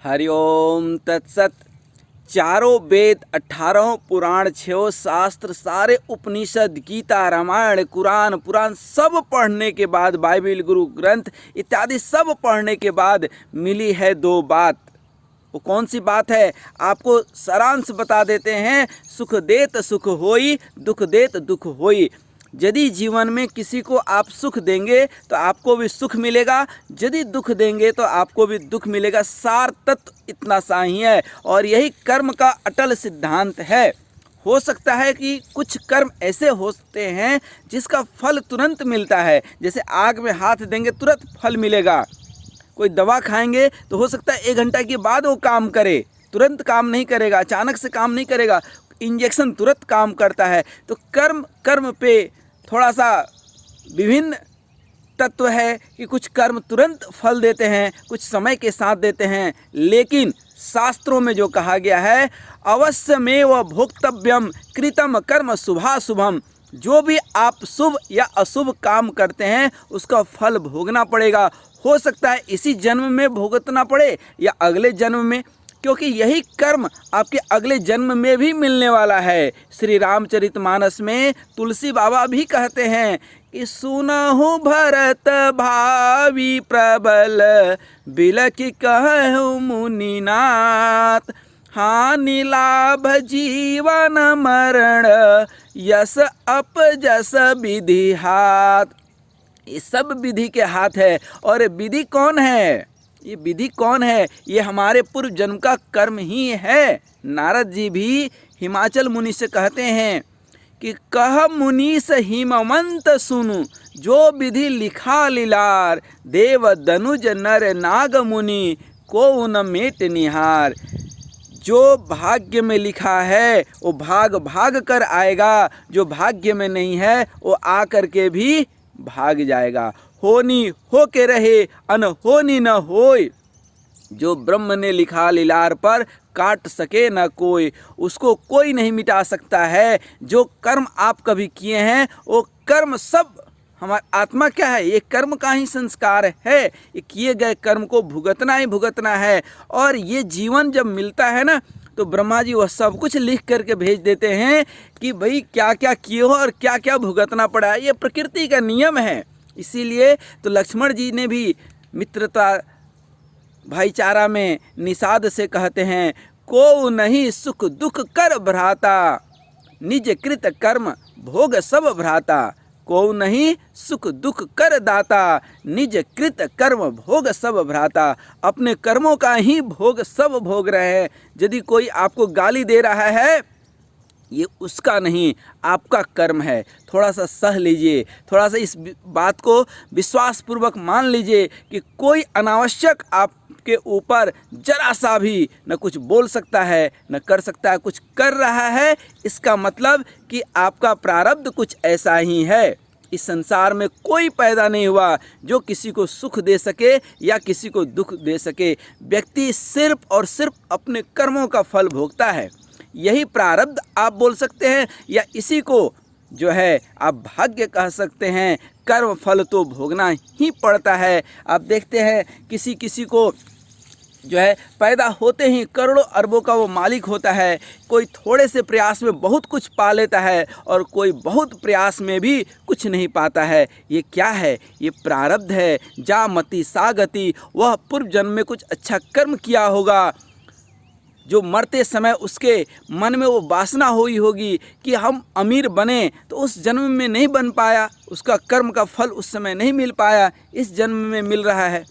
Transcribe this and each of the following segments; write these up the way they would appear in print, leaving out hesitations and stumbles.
हरिओम तत्सत। चारों वेद, 18 पुराण, 6 शास्त्र, सारे उपनिषद, गीता, रामायण, कुरान, पुराण सब पढ़ने के बाद, बाइबिल, गुरु ग्रंथ इत्यादि सब पढ़ने के बाद मिली है दो बात। वो कौन सी बात है? आपको सारांश बता देते हैं। सुख देत सुख होई, दुख देत दुख होई। यदि जीवन में किसी को आप सुख देंगे तो आपको भी सुख मिलेगा, यदि दुख देंगे तो आपको भी दुख मिलेगा। सार तत्व इतना सा ही है और यही कर्म का अटल सिद्धांत है। हो सकता है कि कुछ कर्म ऐसे होते हैं जिसका फल तुरंत मिलता है, जैसे आग में हाथ देंगे तुरंत फल मिलेगा। कोई दवा खाएंगे तो हो सकता है 1 घंटा के बाद वो काम करे, तुरंत काम नहीं करेगा, अचानक से काम नहीं करेगा। इंजेक्शन तुरंत काम करता है। तो कर्म पे थोड़ा सा विभिन्न तत्व है कि कुछ कर्म तुरंत फल देते हैं, कुछ समय के साथ देते हैं। लेकिन शास्त्रों में जो कहा गया है, अवश्यमेव भोक्तव्यम कृतम कर्म शुभाशुभम। जो भी आप शुभ या अशुभ काम करते हैं उसका फल भोगना पड़ेगा। हो सकता है इसी जन्म में भुगतना पड़े या अगले जन्म में, क्योंकि यही कर्म आपके अगले जन्म में भी मिलने वाला है। श्री रामचरितमानस में तुलसी बाबा भी कहते हैं कि सुनहु भरत भावी प्रबल बिलखि कहु मुनिनाथ। हानि लाभ जीवन मरण यस अपजस विधि हाथ। ये सब विधि के हाथ है। और विधि कौन है? ये विधि कौन है? ये हमारे पूर्व जन्म का कर्म ही है। नारद जी भी हिमाचल मुनि से कहते हैं कि कह मुनीस हिमवंत सुनु, जो विधि लिखा लीलार। देव दनुज नर नाग मुनि को न मेट निहार। जो भाग्य में लिखा है वो भाग भाग कर आएगा, जो भाग्य में नहीं है वो आ कर के भी भाग जाएगा। होनी हो के रहे, अनहोनी न होय। जो ब्रह्म ने लिखा लीलार पर काट सके न कोई, उसको कोई नहीं मिटा सकता है। जो कर्म आप कभी किए हैं वो कर्म सब हमारा आत्मा क्या है, ये कर्म का ही संस्कार है। ये किए गए कर्म को भुगतना ही भुगतना है। और ये जीवन जब मिलता है ना, तो ब्रह्मा जी वह सब कुछ लिख करके भेज देते हैं कि भाई क्या क्या किए हो और क्या क्या भुगतना पड़ा है। ये प्रकृति का नियम है। इसीलिए तो लक्ष्मण जी ने भी मित्रता भाईचारा में निषाद से कहते हैं, को नहीं सुख दुख कर भ्राता, निज कृत कर्म भोग सब भ्राता। को नहीं सुख दुख कर दाता, निज कृत कर्म भोग सब भ्राता। अपने कर्मों का ही भोग सब भोग रहे हैं। यदि कोई आपको गाली दे रहा है, ये उसका नहीं, आपका कर्म है। थोड़ा सा सह लीजिए, थोड़ा सा इस बात को विश्वासपूर्वक मान लीजिए कि कोई अनावश्यक आपके ऊपर जरा सा भी न कुछ बोल सकता है न कर सकता है। कुछ कर रहा है, इसका मतलब कि आपका प्रारब्ध कुछ ऐसा ही है। इस संसार में कोई पैदा नहीं हुआ जो किसी को सुख दे सके या किसी को दुख दे सके। व्यक्ति सिर्फ और सिर्फ अपने कर्मों का फल भोगता है। यही प्रारब्ध आप बोल सकते हैं, या इसी को जो है आप भाग्य कह सकते हैं। कर्म फल तो भोगना ही पड़ता है। आप देखते हैं किसी किसी को जो है पैदा होते ही करोड़ों अरबों का वो मालिक होता है। कोई थोड़े से प्रयास में बहुत कुछ पा लेता है और कोई बहुत प्रयास में भी कुछ नहीं पाता है। ये क्या है? ये प्रारब्ध है। जा मति सा गति। वह पूर्व जन्म में कुछ अच्छा कर्म किया होगा, जो मरते समय उसके मन में वो वासना हुई होगी कि हम अमीर बने, तो उस जन्म में नहीं बन पाया, उसका कर्म का फल उस समय नहीं मिल पाया, इस जन्म में मिल रहा है।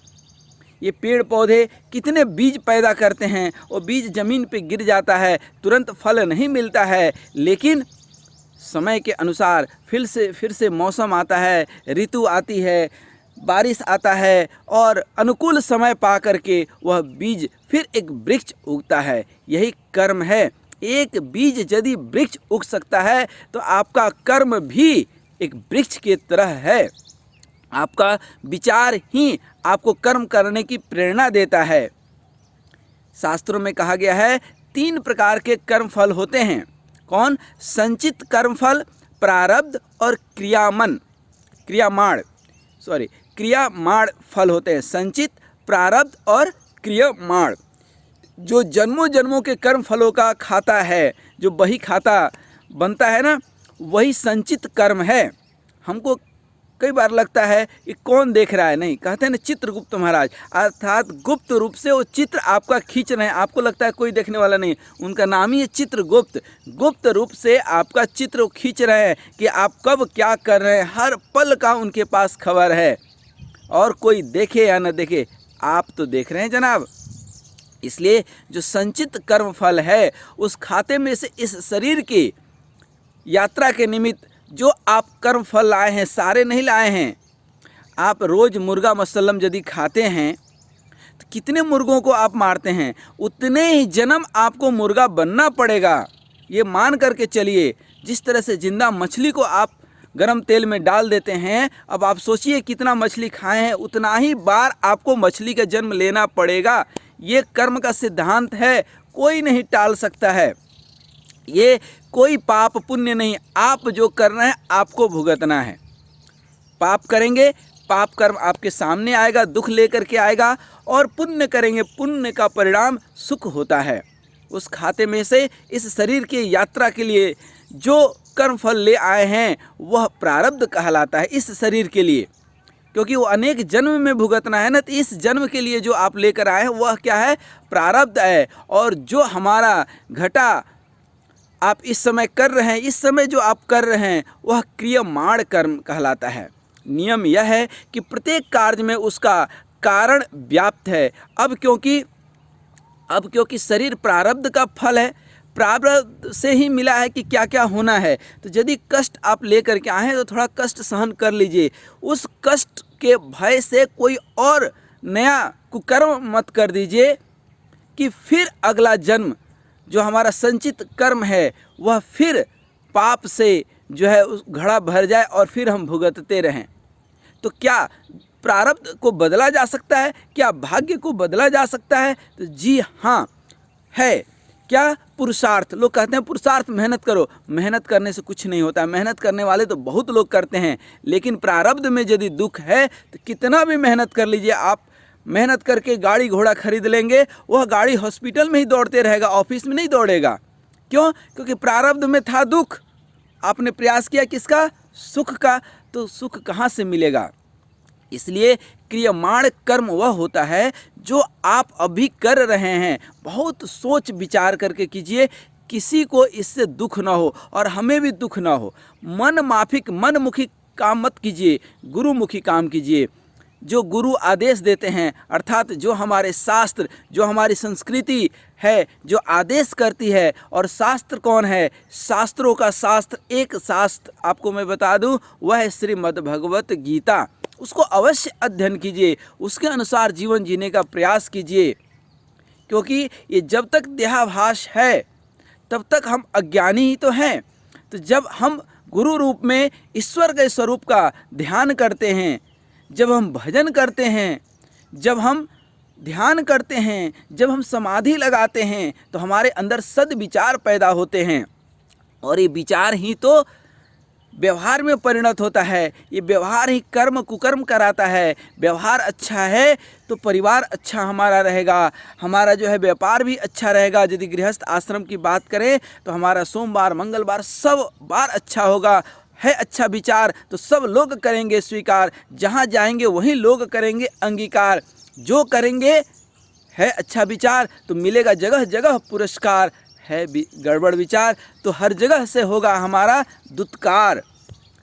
ये पेड़ पौधे कितने बीज पैदा करते हैं, वो बीज ज़मीन पे गिर जाता है, तुरंत फल नहीं मिलता है। लेकिन समय के अनुसार फिर से मौसम आता है, ऋतु आती है, बारिश आता है और अनुकूल समय पा करके वह बीज फिर एक वृक्ष उगता है। यही कर्म है। एक बीज यदि वृक्ष उग सकता है तो आपका कर्म भी एक वृक्ष की तरह है। आपका विचार ही आपको कर्म करने की प्रेरणा देता है। शास्त्रों में कहा गया है 3 प्रकार के कर्म फल होते हैं। कौन? संचित कर्मफल, प्रारब्ध और क्रियामाण फल होते हैं। संचित, प्रारब्ध और क्रियामाण। जो जन्मों जन्मों के कर्म फलों का खाता है, जो बही खाता बनता है ना, वही संचित कर्म है। हमको कई बार लगता है कि कौन देख रहा है, नहीं, कहते हैं ना चित्रगुप्त महाराज, अर्थात गुप्त रूप से वो चित्र आपका खींच रहे हैं, आपको लगता है कोई देखने वाला नहीं, उनका नाम ही है चित्रगुप्त। गुप्त रूप से आपका चित्र खींच रहे हैं कि आप कब क्या कर रहे हैं, हर पल का उनके पास खबर है। और कोई देखे या न देखे, आप तो देख रहे हैं जनाब। इसलिए जो संचित कर्म फल है, उस खाते में से इस शरीर की यात्रा के निमित्त जो आप कर्म फल लाए हैं, सारे नहीं लाए हैं। आप रोज़ मुर्गा मसल्लम यदि खाते हैं तो कितने मुर्गों को आप मारते हैं, उतने ही जन्म आपको मुर्गा बनना पड़ेगा। ये मान करके चलिए। जिस तरह से जिंदा मछली को आप गरम तेल में डाल देते हैं, अब आप सोचिए कितना मछली खाए हैं, उतना ही बार आपको मछली का जन्म लेना पड़ेगा। ये कर्म का सिद्धांत है, कोई नहीं टाल सकता है। ये कोई पाप पुण्य नहीं, आप जो कर रहे हैं आपको भुगतना है। पाप करेंगे, पाप कर्म आपके सामने आएगा, दुख लेकर के आएगा, और पुण्य करेंगे, पुण्य का परिणाम सुख होता है। उस खाते में से इस शरीर की यात्रा के लिए जो कर्म फल ले आए हैं वह प्रारब्ध कहलाता है इस शरीर के लिए, क्योंकि वो अनेक जन्म में भुगतना है ना। तो इस जन्म के लिए जो आप लेकर आए हैं वह क्या है, प्रारब्ध है। और जो हमारा घटा आप इस समय कर रहे हैं, इस समय जो आप कर रहे हैं वह क्रियमाण कर्म कहलाता है। नियम यह है कि प्रत्येक कार्य में उसका कारण व्याप्त है। अब क्योंकि शरीर प्रारब्ध का फल है, प्रारब्ध से ही मिला है कि क्या क्या होना है। तो यदि कष्ट आप लेकर के आए हैं तो थोड़ा कष्ट सहन कर लीजिए। उस कष्ट के भय से कोई और नया कुकर्म मत कर दीजिए कि फिर अगला जन्म जो हमारा संचित कर्म है वह फिर पाप से जो है उस घड़ा भर जाए और फिर हम भुगतते रहें। तो क्या प्रारब्ध को बदला जा सकता है? क्या भाग्य को बदला जा सकता है? तो जी हाँ है। क्या? पुरुषार्थ। लोग कहते हैं पुरुषार्थ मेहनत करो, मेहनत करने से कुछ नहीं होता। मेहनत करने वाले तो बहुत लोग करते हैं, लेकिन प्रारब्ध में यदि दुख है तो कितना भी मेहनत कर लीजिए, आप मेहनत करके गाड़ी घोड़ा खरीद लेंगे, वह गाड़ी हॉस्पिटल में ही दौड़ते रहेगा, ऑफिस में नहीं दौड़ेगा। क्यों? क्योंकि प्रारब्ध में था दुख, आपने प्रयास किया किसका? सुख का। तो सुख कहाँ से मिलेगा? इसलिए क्रियमाण कर्म वह होता है जो आप अभी कर रहे हैं। बहुत सोच विचार करके कीजिए, किसी को इससे दुख ना हो और हमें भी दुख ना हो। मन माफिक मनमुखी काम मत कीजिए, गुरुमुखी काम कीजिए। जो गुरु आदेश देते हैं, अर्थात जो हमारे शास्त्र, जो हमारी संस्कृति है, जो आदेश करती है। और शास्त्र कौन है? शास्त्रों का शास्त्र, एक शास्त्र आपको मैं बता दूं, वह है श्रीमद् भगवत गीता। उसको अवश्य अध्ययन कीजिए, उसके अनुसार जीवन जीने का प्रयास कीजिए, क्योंकि ये जब तक देहाभास है तब तक हम अज्ञानी ही तो हैं। तो जब हम गुरु रूप में ईश्वर के स्वरूप का ध्यान करते हैं, जब हम भजन करते हैं, जब हम ध्यान करते हैं, जब हम समाधि लगाते हैं, तो हमारे अंदर सद्विचार पैदा होते हैं। और ये विचार ही तो व्यवहार में परिणत होता है। ये व्यवहार ही कर्म कुकर्म कराता है। व्यवहार अच्छा है तो परिवार अच्छा हमारा रहेगा, हमारा जो है व्यापार भी अच्छा रहेगा। यदि गृहस्थ आश्रम की बात करें तो हमारा सोमवार मंगलवार सब बार अच्छा होगा। है अच्छा विचार तो सब लोग करेंगे स्वीकार, जहाँ जाएंगे वहीं लोग करेंगे अंगीकार। जो करेंगे है अच्छा विचार तो मिलेगा जगह जगह पुरस्कार। है गड़बड़ विचार तो हर जगह से होगा हमारा दुत्कार।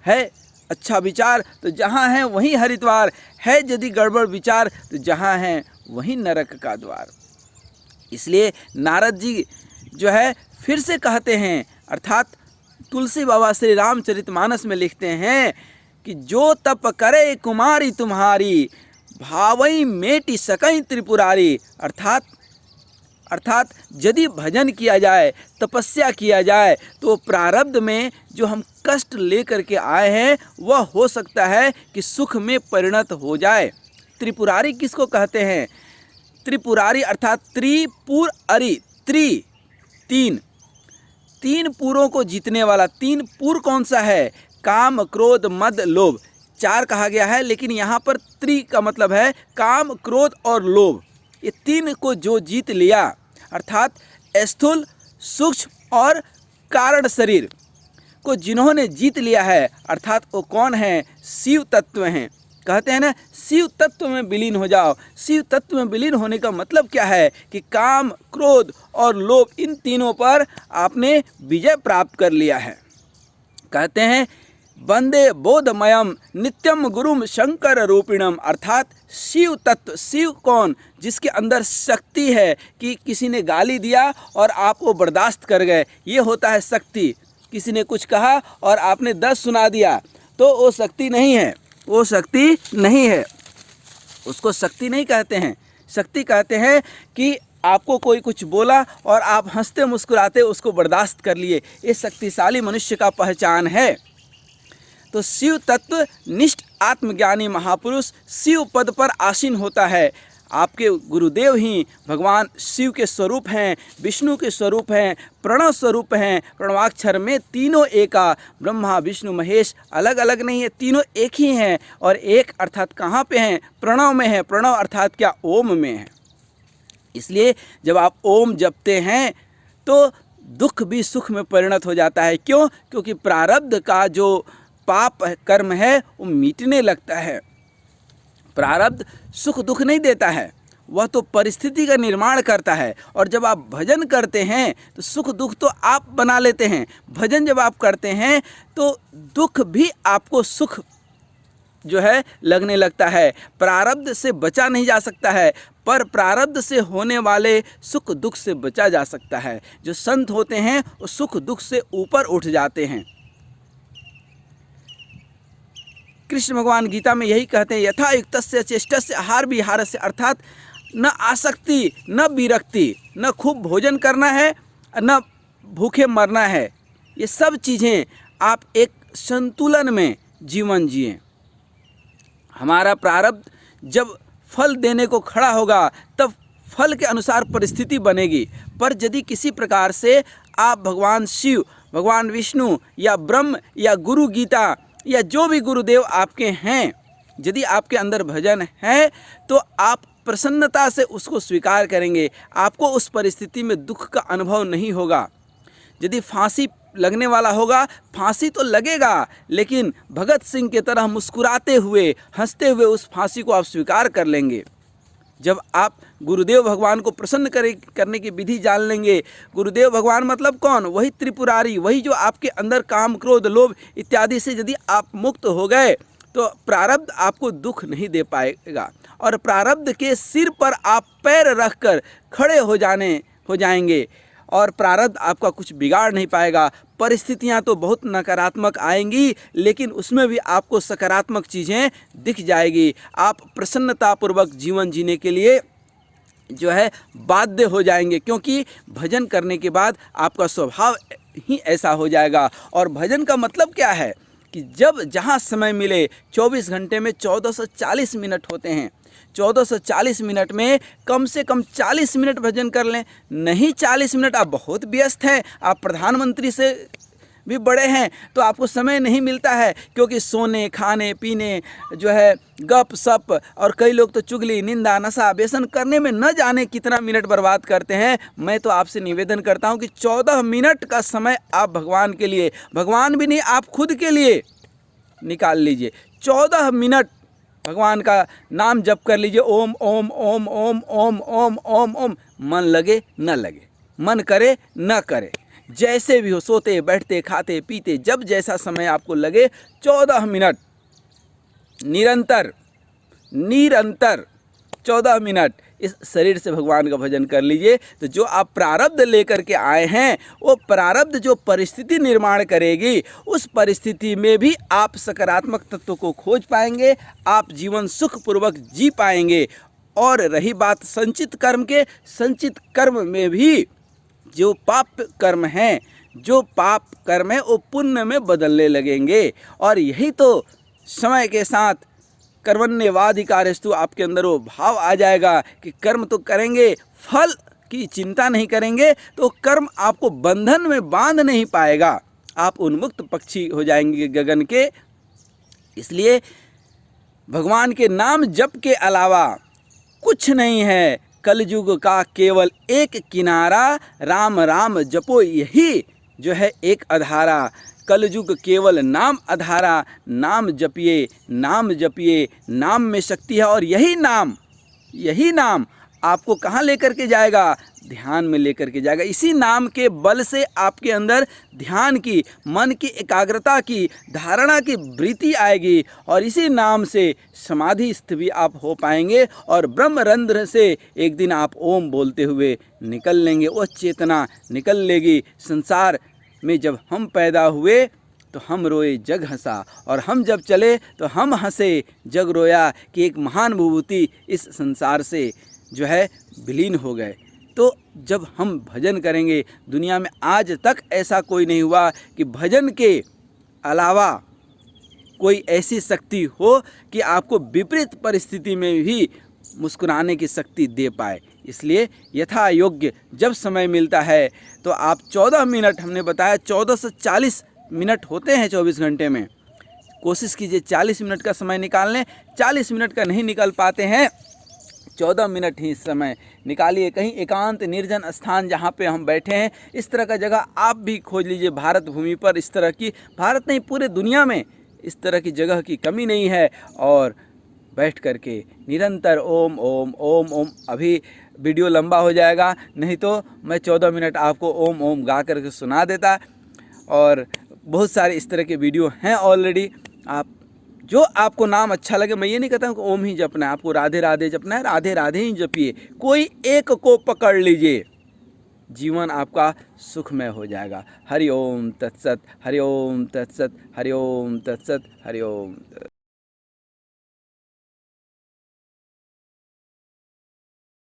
है अच्छा विचार तो जहाँ है वहीं हरिद्वार, है यदि गड़बड़ विचार तो जहाँ है वहीं नरक का द्वार। इसलिए नारद जी जो है फिर से कहते हैं, अर्थात तुलसी बाबा श्री रामचरितमानस में लिखते हैं कि जो तप करे कुमारी तुम्हारी, भावई मेटी सकई त्रिपुरारी। अर्थात यदि भजन किया जाए, तपस्या किया जाए, तो प्रारब्ध में जो हम कष्ट लेकर के आए हैं वह हो सकता है कि सुख में परिणत हो जाए। त्रिपुरारी किसको कहते हैं? त्रिपुरारी अर्थात त्रिपुर अरि, तीन पुरों को जीतने वाला। तीन पुर कौन सा है? काम क्रोध मद लोभ। चार कहा गया है, लेकिन यहाँ पर त्रि का मतलब है काम क्रोध और लोभ। ये तीन को जो जीत लिया, अर्थात स्थूल, सूक्ष्म और कारण शरीर को जिन्होंने जीत लिया है, अर्थात वो कौन है? शिव तत्व हैं। कहते हैं ना, शिव तत्व में विलीन हो जाओ। शिव तत्व में विलीन होने का मतलब क्या है? कि काम, क्रोध और लोभ, इन तीनों पर आपने विजय प्राप्त कर लिया है। कहते हैं वंदे बोधमयम नित्यम गुरुम शंकर रूपिणम, अर्थात शिव तत्व। शिव कौन? जिसके अंदर शक्ति है कि किसी ने गाली दिया और आप वो बर्दाश्त कर गए, ये होता है शक्ति। किसी ने कुछ कहा और आपने 10 सुना दिया, तो वो शक्ति नहीं है, वो शक्ति नहीं है, उसको शक्ति नहीं कहते हैं। शक्ति कहते हैं कि आपको कोई कुछ बोला और आप हंसते मुस्कुराते उसको बर्दाश्त कर लिए, ये शक्तिशाली मनुष्य का पहचान है। तो शिव तत्व निष्ठ आत्मज्ञानी महापुरुष शिव पद पर आसीन होता है। आपके गुरुदेव ही भगवान शिव के स्वरूप हैं, विष्णु के स्वरूप हैं, प्रणव स्वरूप हैं। प्रणवाक्षर में तीनों एका, ब्रह्मा विष्णु महेश अलग अलग नहीं है, तीनों एक ही हैं। और एक अर्थात कहाँ पे हैं? प्रणव में है। प्रणव अर्थात क्या? ओम में है। इसलिए जब आप ओम जपते हैं तो दुख भी सुख में परिणत हो जाता है। क्यों? क्योंकि प्रारब्ध का जो पाप कर्म है वो मिटने लगता है। प्रारब्ध सुख दुख नहीं देता है, वह तो परिस्थिति का निर्माण करता है। और जब आप भजन करते हैं तो सुख दुख तो आप बना लेते हैं। भजन जब आप करते हैं तो दुख भी आपको सुख जो है लगने लगता है। प्रारब्ध से बचा नहीं जा सकता है, पर प्रारब्ध से होने वाले सुख दुख से बचा जा सकता है। जो संत होते हैं वो सुख दुख से ऊपर उठ जाते हैं। कृष्ण भगवान गीता में यही कहते हैं, यथा युक्तस्य चेष्टस्य आहार विहारस्य, अर्थात न आसक्ति, न विरक्ति, न खूब भोजन करना है, न भूखे मरना है। ये सब चीज़ें आप एक संतुलन में जीवन जिएं। हमारा प्रारब्ध जब फल देने को खड़ा होगा तब फल के अनुसार परिस्थिति बनेगी। पर यदि किसी प्रकार से आप भगवान शिव, भगवान विष्णु या ब्रह्म या गुरु गीता या जो भी गुरुदेव आपके हैं, यदि आपके अंदर भजन है तो आप प्रसन्नता से उसको स्वीकार करेंगे। आपको उस परिस्थिति में दुख का अनुभव नहीं होगा। यदि फांसी लगने वाला होगा, फांसी तो लगेगा, लेकिन भगत सिंह की तरह मुस्कुराते हुए, हंसते हुए उस फांसी को आप स्वीकार कर लेंगे। जब आप गुरुदेव भगवान को प्रसन्न करने की विधि जान लेंगे। गुरुदेव भगवान मतलब कौन? वही त्रिपुरारी, वही जो आपके अंदर काम क्रोध लोभ इत्यादि से यदि आप मुक्त हो गए तो प्रारब्ध आपको दुख नहीं दे पाएगा। और प्रारब्ध के सिर पर आप पैर रखकर खड़े हो जाएंगे और प्रारब्ध आपका कुछ बिगाड़ नहीं पाएगा। परिस्थितियां तो बहुत नकारात्मक आएंगी, लेकिन उसमें भी आपको सकारात्मक चीज़ें दिख जाएगी। आप प्रसन्नतापूर्वक जीवन जीने के लिए जो है बाध्य हो जाएंगे, क्योंकि भजन करने के बाद आपका स्वभाव ही ऐसा हो जाएगा। और भजन का मतलब क्या है कि जब जहाँ समय मिले, 24 घंटे में 1440 मिनट होते हैं। 1440 मिनट में कम से कम 40 मिनट भजन कर लें। नहीं 40 मिनट, आप बहुत व्यस्त हैं, आप प्रधानमंत्री से भी बड़े हैं, तो आपको समय नहीं मिलता है, क्योंकि सोने खाने पीने जो है गप सप, और कई लोग तो चुगली निंदा नशा व्यसन करने में न जाने कितना मिनट बर्बाद करते हैं। मैं तो आपसे निवेदन करता हूं कि 14 मिनट का समय आप भगवान के लिए, भगवान भी नहीं आप खुद के लिए निकाल लीजिए। 14 मिनट भगवान का नाम जप कर लीजिए। ओम ओम ओम ओम ओम ओम ओम ओम। मन लगे न लगे, मन करे न करे, जैसे भी हो, सोते बैठते खाते पीते, जब जैसा समय आपको लगे, 14 मिनट निरंतर 14 मिनट इस शरीर से भगवान का भजन कर लीजिए। तो जो आप प्रारब्ध लेकर के आए हैं, वो प्रारब्ध जो परिस्थिति निर्माण करेगी, उस परिस्थिति में भी आप सकारात्मक तत्व को खोज पाएंगे, आप जीवन सुखपूर्वक जी पाएंगे। और रही बात संचित कर्म के, संचित कर्म में भी जो पाप कर्म हैं, जो पाप कर्म है वो पुण्य में बदलने लगेंगे। और यही तो समय के साथ कर्मण्येवाधिकारस्तु आपके अंदर वो भाव आ जाएगा कि कर्म तो करेंगे, फल की चिंता नहीं करेंगे, तो कर्म आपको बंधन में बांध नहीं पाएगा। आप उन्मुक्त पक्षी हो जाएंगे गगन के। इसलिए भगवान के नाम जप के अलावा कुछ नहीं है, कलयुग का केवल एक किनारा, राम राम जपो यही जो है एक आधारा। कलयुग केवल नाम आधारा, नाम जपिए नाम जपिए, नाम में शक्ति है और यही नाम आपको कहाँ लेकर के जाएगा, ध्यान में लेकर के जाएगा। इसी नाम के बल से आपके अंदर ध्यान की, मन की एकाग्रता की, धारणा की वृत्ति आएगी और इसी नाम से समाधिस्थ भी आप हो पाएंगे और ब्रह्मरंध्र से एक दिन आप ओम बोलते हुए निकल लेंगे। वो चेतना निकल लेगी। संसार में जब हम पैदा हुए तो हम रोए जग हंसा, और हम जब चले तो हम हंसे जग रोया, कि एक महान विभूति इस संसार से जो है विलीन हो गए। तो जब हम भजन करेंगे, दुनिया में आज तक ऐसा कोई नहीं हुआ कि भजन के अलावा कोई ऐसी शक्ति हो कि आपको विपरीत परिस्थिति में भी मुस्कुराने की शक्ति दे पाए। इसलिए यथा योग्य जब समय मिलता है तो आप 14 मिनट, हमने बताया 14 से 40 मिनट होते हैं 24 घंटे में, कोशिश कीजिए 40 मिनट का समय निकाल लें। 40 मिनट का नहीं निकाल पाते हैं, 14 मिनट ही समय निकालिए। कहीं एकांत निर्जन स्थान जहाँ पे हम बैठे हैं, इस तरह का जगह आप भी खोज लीजिए। भारत भूमि पर इस तरह की, भारत नहीं पूरे दुनिया में इस तरह की जगह की कमी नहीं है। और बैठ करके निरंतर ओम ओम ओम ओम, अभी वीडियो लंबा हो जाएगा, नहीं तो मैं 14 मिनट आपको ओम ओम गा करके सुना देता। और बहुत सारे इस तरह के वीडियो हैं ऑलरेडी। आप जो आपको नाम अच्छा लगे, मैं ये नहीं कहता हूँ कि ओम ही जपना है, आपको राधे राधे जपना है, राधे राधे ही जपिए। कोई एक को पकड़ लीजिए, जीवन आपका सुखमय हो जाएगा। हरि ओम तत्सत, हरि ओम तत्सत, हरि ओम तत्सत, हरि ओम।